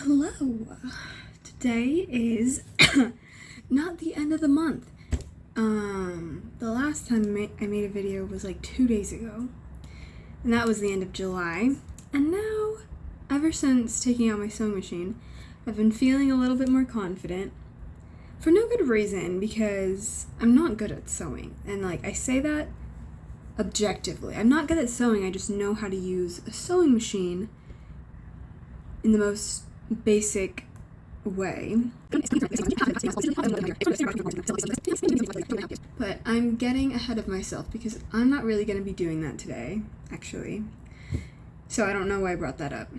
Hello. Today is not the end of the month. The last time I made a video was like 2 days ago, and that was the end of July. And now, ever since taking out my sewing machine, I've been feeling a little bit more confident. For no good reason, because I'm not good at sewing. And I say that objectively. I'm not good at sewing, I just know how to use a sewing machine in the most basic way. But I'm getting ahead of myself because I'm not really going to be doing that today, actually. So I don't know why I brought that up.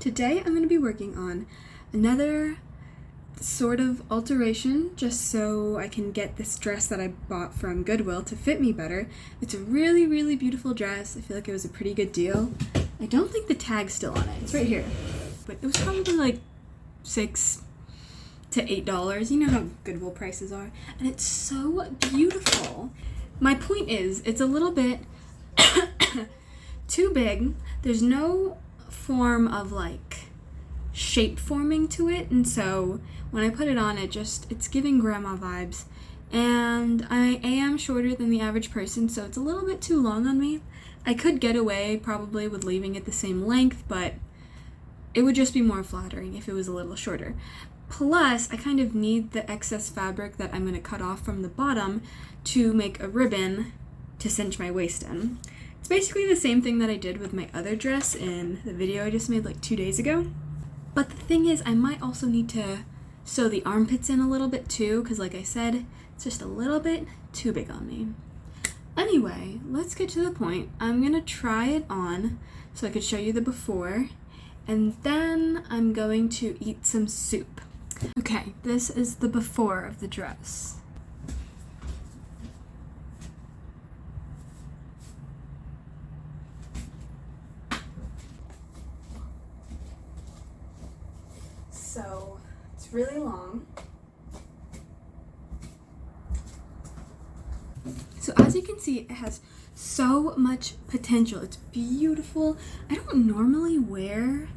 Today I'm going to be working on another sort of alteration just so I can get this dress that I bought from Goodwill to fit me better. It's a really, really beautiful dress. I feel like it was a pretty good deal. I don't think the tag's still on it. It's right here. But it was probably like $6 to $8. You know how Goodwill prices are. And it's so beautiful. My point is, it's a little bit too big. There's no form of shape forming to it, and so when I put it on, it's giving grandma vibes. And I am shorter than the average person, so it's a little bit too long on me. I could get away probably with leaving it the same length, but it would just be more flattering if it was a little shorter. Plus, I kind of need the excess fabric that I'm going to cut off from the bottom to make a ribbon to cinch my waist in. It's basically the same thing that I did with my other dress in the video I just made 2 days ago. But the thing is, I might also need to sew the armpits in a little bit too, because like I said, it's just a little bit too big on me. Anyway, let's get to the point. I'm going to try it on so I could show you the before, and then I'm going to eat some soup. Okay, this is the before of the dress. So, it's really long. So as you can see, it has so much potential. It's beautiful. I don't normally wear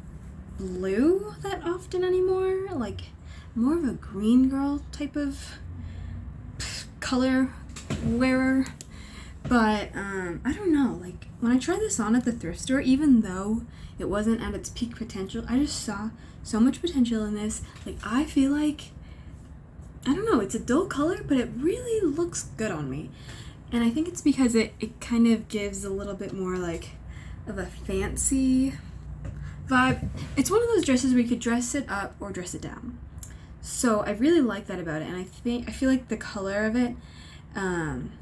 blue that often anymore. More of a green girl type of color wearer. But, I don't know. When I tried this on at the thrift store, even though it wasn't at its peak potential, I just saw so much potential in this. I feel like, I don't know, it's a dull color, but it really looks good on me. And I think it's because it kind of gives a little bit more of a fancy vibe. It's one of those dresses where you could dress it up or dress it down. So I really like that about it, and I feel like the color of it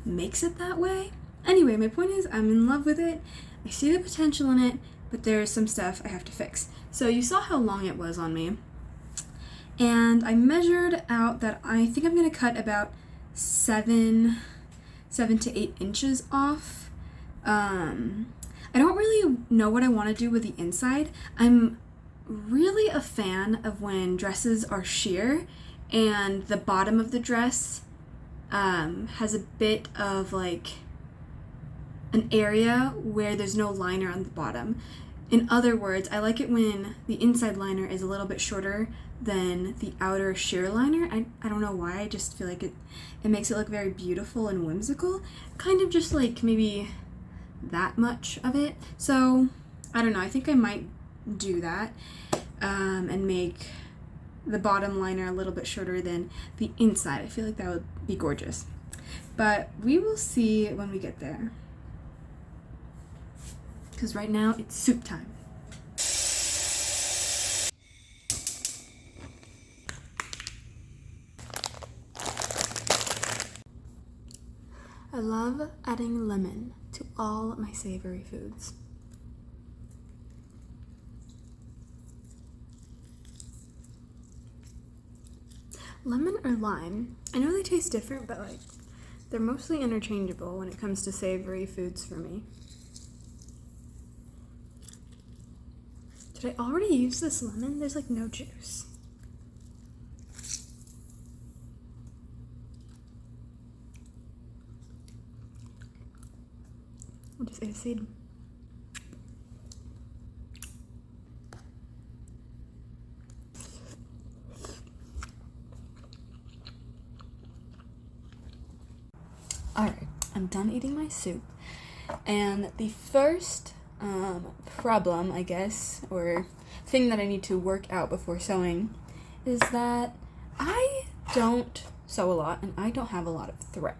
makes it that way. Anyway, my point is, I'm in love with it. I see the potential in it, but there's some stuff I have to fix. So you saw how long it was on me, and I measured out that I think I'm going to cut about 7 to 8 inches off. I don't really know what I want to do with the inside. I'm really a fan of when dresses are sheer and the bottom of the dress has a bit of an area where there's no liner on the bottom. In other words, I like it when the inside liner is a little bit shorter than the outer sheer liner. I don't know why, I just feel like it makes it look very beautiful and whimsical. Kind of just maybe that much of it. So, I don't know, I think I might do that and make the bottom liner a little bit shorter than the inside. I feel like that would be gorgeous. But we will see when we get there. Because right now it's soup time. I love adding lemon to all my savory foods. Lemon or lime, I know they taste different, but they're mostly interchangeable when it comes to savory foods for me. Did I already use this lemon? There's no juice. I'll just eat a seed. I'm done eating my soup. And the first problem, I guess, or thing that I need to work out before sewing is that I don't sew a lot and I don't have a lot of thread.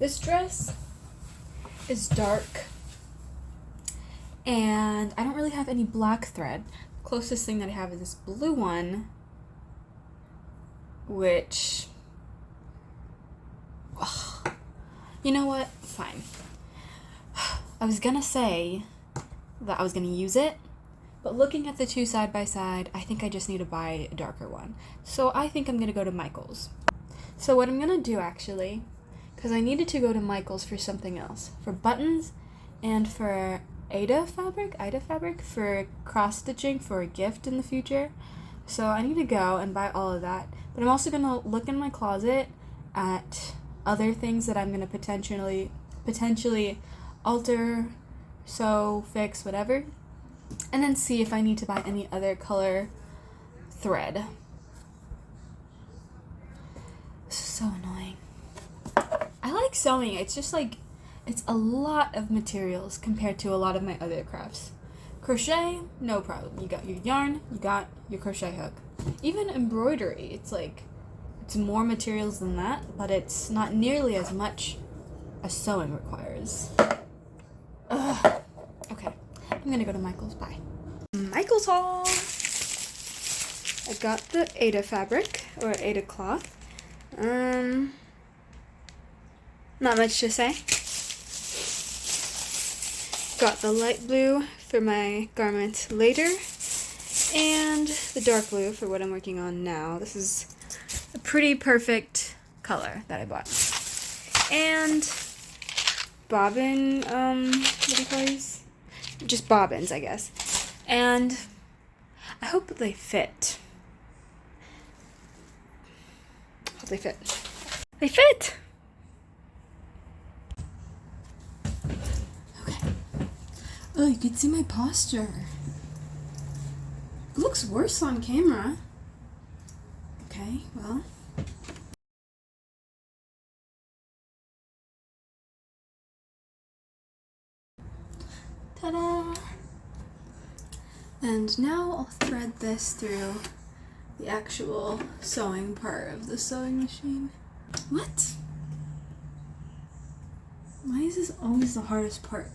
This dress is dark and I don't really have any black thread. The closest thing that I have is this blue one, which, you know what? Fine. I was gonna say that I was gonna use it, but looking at the two side by side, I think I just need to buy a darker one. So I think I'm gonna go to Michael's. So what I'm gonna do actually, because I needed to go to Michael's for something else, for buttons and for Aida fabric for cross stitching for a gift in the future. So I need to go and buy all of that. But I'm also gonna look in my closet at other things that I'm gonna potentially alter, sew, fix, whatever, and then see if I need to buy any other color thread. This is so annoying. I like sewing. It's just like, it's a lot of materials compared to a lot of my other crafts. Crochet, no problem. You got your yarn, you got your crochet hook. Even embroidery, it's like, it's more materials than that, but it's not nearly as much as sewing requires. Ugh. Okay, I'm gonna go to Michael's. Bye. Michael's haul! I got the Aida fabric, or Aida cloth. Not much to say. Got the light blue for my garment later, and the dark blue for what I'm working on now. This is a pretty perfect color that I bought. And bobbin, what do you call these? Just bobbins, I guess. And I hope that they fit. Hope they fit. They fit! Okay. Oh, you can see my posture. It looks worse on camera. Okay, well. Ta-da! And now I'll thread this through the actual sewing part of the sewing machine. What? Why is this always the hardest part?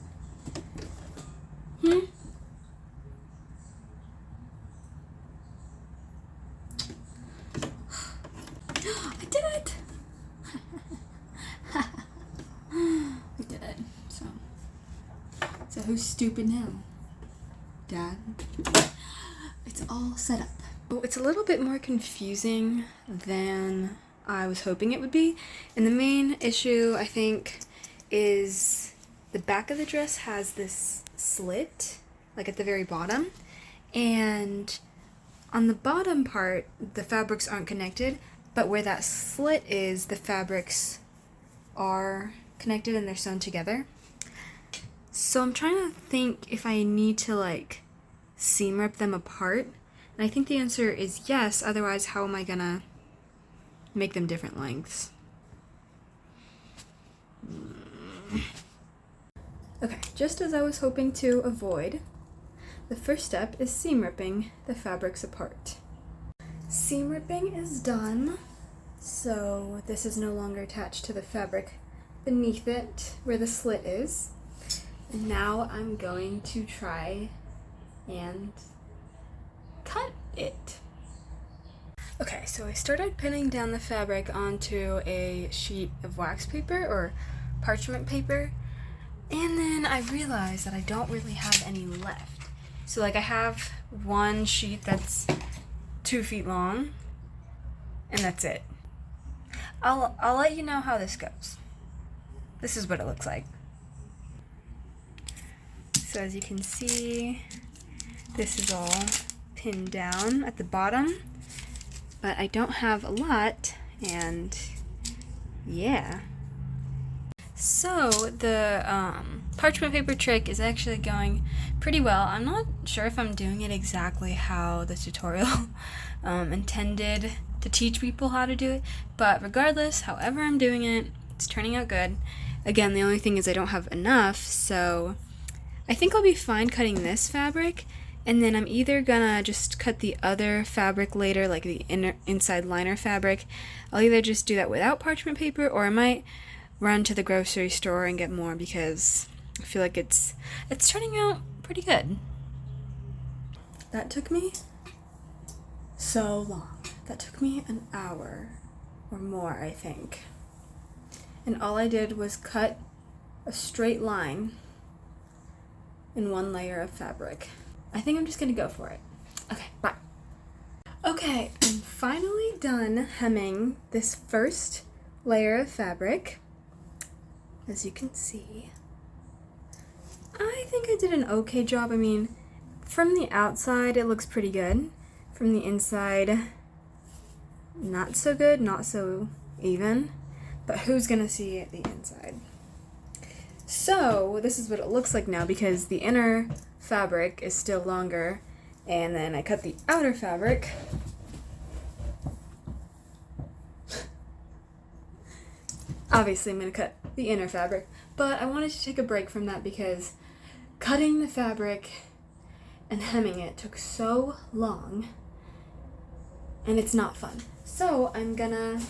I did it! I did it. So who's stupid now? Dad? It's all set up. Oh, it's a little bit more confusing than I was hoping it would be. And the main issue, I think, is the back of the dress has this slit, like at the very bottom. And on the bottom part, the fabrics aren't connected, but where that slit is, the fabrics are connected and they're sewn together. So I'm trying to think if I need to like seam rip them apart. And I think the answer is yes, otherwise how am I gonna make them different lengths? Okay, just as I was hoping to avoid, the first step is seam ripping the fabrics apart. Seam ripping is done, so this is no longer attached to the fabric beneath it where the slit is. And now I'm going to try and cut it. Okay, so I started pinning down the fabric onto a sheet of wax paper or parchment paper, and then I realized that I don't really have any left. So like I have one sheet that's 2 feet long, and that's it. I'll let you know how this goes. This is what it looks like. So as you can see, this is all pinned down at the bottom, but I don't have a lot, and yeah. So the parchment paper trick is actually going pretty well. I'm not sure if I'm doing it exactly how the tutorial intended to teach people how to do it, but regardless, however I'm doing it, it's turning out good. Again, the only thing is I don't have enough, so I think I'll be fine cutting this fabric, and then I'm either gonna just cut the other fabric later, like the inside liner fabric. I'll either just do that without parchment paper, or I might run to the grocery store and get more because I feel like it's turning out pretty good. That took me so long. That took me an hour or more, I think. And all I did was cut a straight line in one layer of fabric. I think I'm just gonna go for it. Okay, bye. Okay, I'm finally done hemming this first layer of fabric. As you can see, I think I did an okay job. I mean, from the outside it looks pretty good. From the inside, not so good, not so even. But who's gonna see the inside? So this is what it looks like now because the inner fabric is still longer, and then I cut the outer fabric. Obviously I'm gonna cut the inner fabric, but I wanted to take a break from that because cutting the fabric and hemming it took so long and it's not fun. So I'm gonna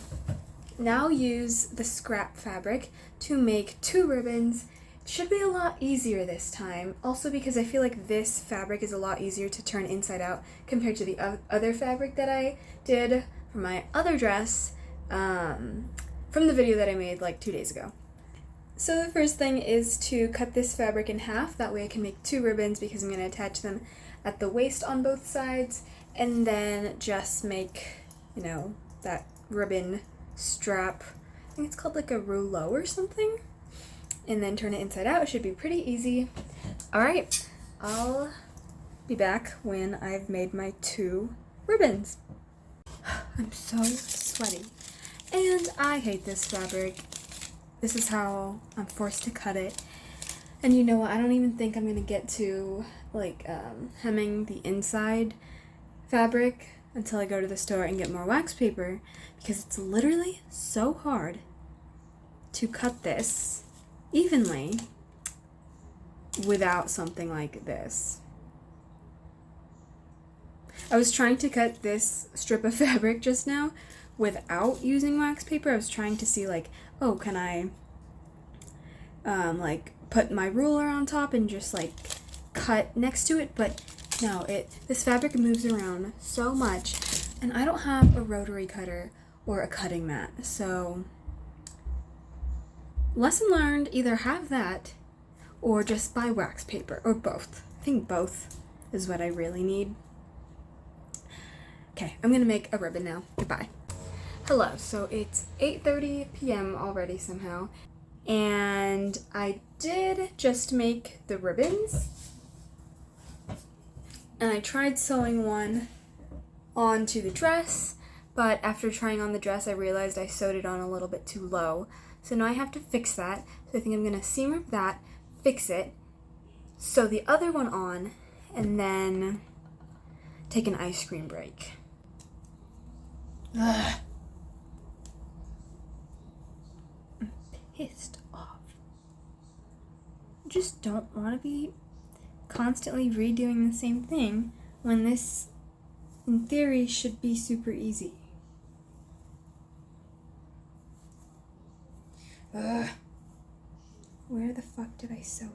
now use the scrap fabric to make 2 ribbons. It should be a lot easier this time, also because I feel like this fabric is a lot easier to turn inside out compared to the other fabric that I did for my other dress from the video that I made like 2 days ago. So the first thing is to cut this fabric in half, that way I can make 2 ribbons because I'm going to attach them at the waist on both sides, and then just make, you know, that ribbon strap. I think it's called like a rouleau or something, and then turn it inside out. It should be pretty easy. Alright, I'll be back when I've made my 2 ribbons. I'm so sweaty, and I hate this fabric. This is how I'm forced to cut it. And you know what, I don't even think I'm gonna get to like hemming the inside fabric until I go to the store and get more wax paper, because it's literally so hard to cut this evenly without something like this. I was trying to cut this strip of fabric just now without using wax paper. I was trying to see like, oh, can I like put my ruler on top and just like cut next to it, but no, this fabric moves around so much, and I don't have a rotary cutter or a cutting mat, so lesson learned, either have that or just buy wax paper, or both. I think both is what I really need. Okay, I'm gonna make a ribbon now. Goodbye. Hello, so it's 8:30 p.m. already somehow, and I did just make the ribbons, and I tried sewing one onto the dress, but after trying on the dress I realized I sewed it on a little bit too low, so now I have to fix that. So I think I'm gonna seam rip that, fix it, sew the other one on, and then take an ice cream break. Ugh. I'm pissed off. I just don't want to be constantly redoing the same thing when this, in theory, should be super easy. Ugh. Where the fuck did I sew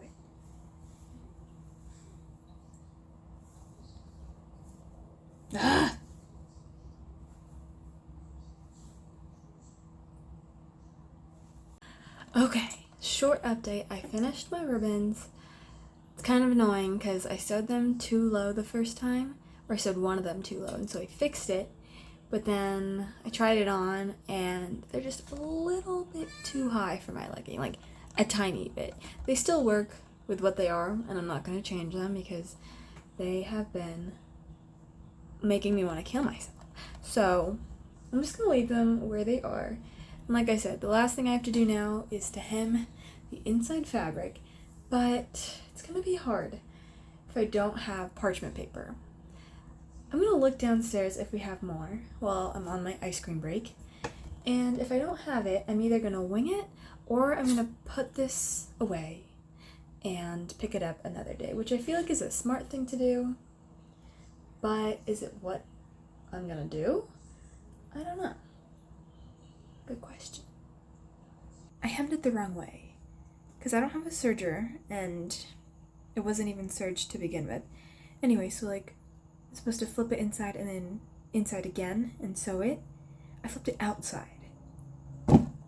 it? Ugh. Okay, short update. I finished my ribbons. It's kind of annoying because I sewed them too low the first time, or I sewed one of them too low, and so I fixed it, but then I tried it on and they're just a little bit too high for my liking, like a tiny bit. They still work with what they are, and I'm not going to change them because they have been making me want to kill myself. So I'm just going to leave them where they are. And like I said, the last thing I have to do now is to hem the inside fabric, but it's going to be hard if I don't have parchment paper. I'm going to look downstairs if we have more while I'm on my ice cream break, and if I don't have it, I'm either going to wing it or I'm gonna put this away and pick it up another day, which I feel like is a smart thing to do, but is it what I'm gonna do? I don't know. Good question. I hemmed it the wrong way because I don't have a serger and it wasn't even serged to begin with. Anyway, so like I'm supposed to flip it inside and then inside again and sew it. I flipped it outside.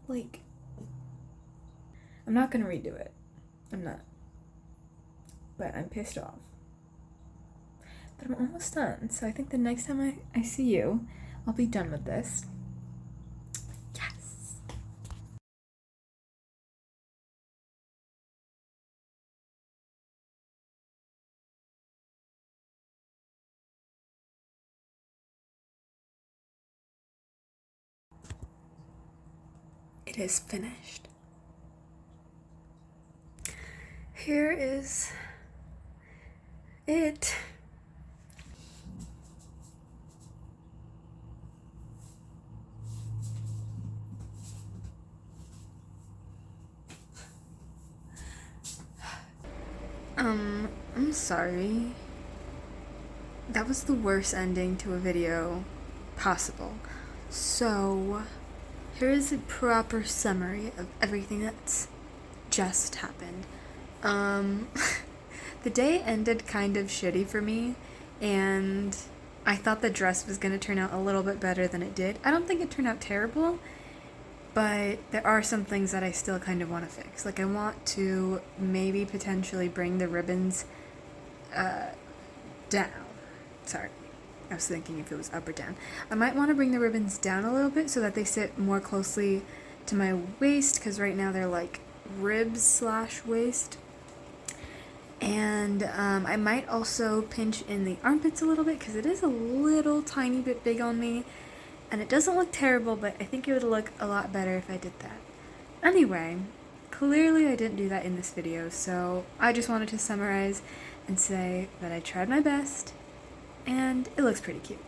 Like, I'm not gonna redo it. I'm not. But I'm pissed off. But I'm almost done, so I think the next time I see you, I'll be done with this. Yes! It is finished. Here is it. I'm sorry. That was the worst ending to a video possible. So, here is a proper summary of everything that's just happened. The day ended kind of shitty for me, and I thought the dress was gonna turn out a little bit better than it did. I don't think it turned out terrible, but there are some things that I still kind of want to fix. Like, I want to maybe potentially bring the ribbons down. Sorry, I was thinking if it was up or down. I might want to bring the ribbons down a little bit so that they sit more closely to my waist, because right now they're like ribs / waist. And I might also pinch in the armpits a little bit because it is a little tiny bit big on me. And it doesn't look terrible, but I think it would look a lot better if I did that. Anyway, clearly I didn't do that in this video, so I just wanted to summarize and say that I tried my best, and it looks pretty cute.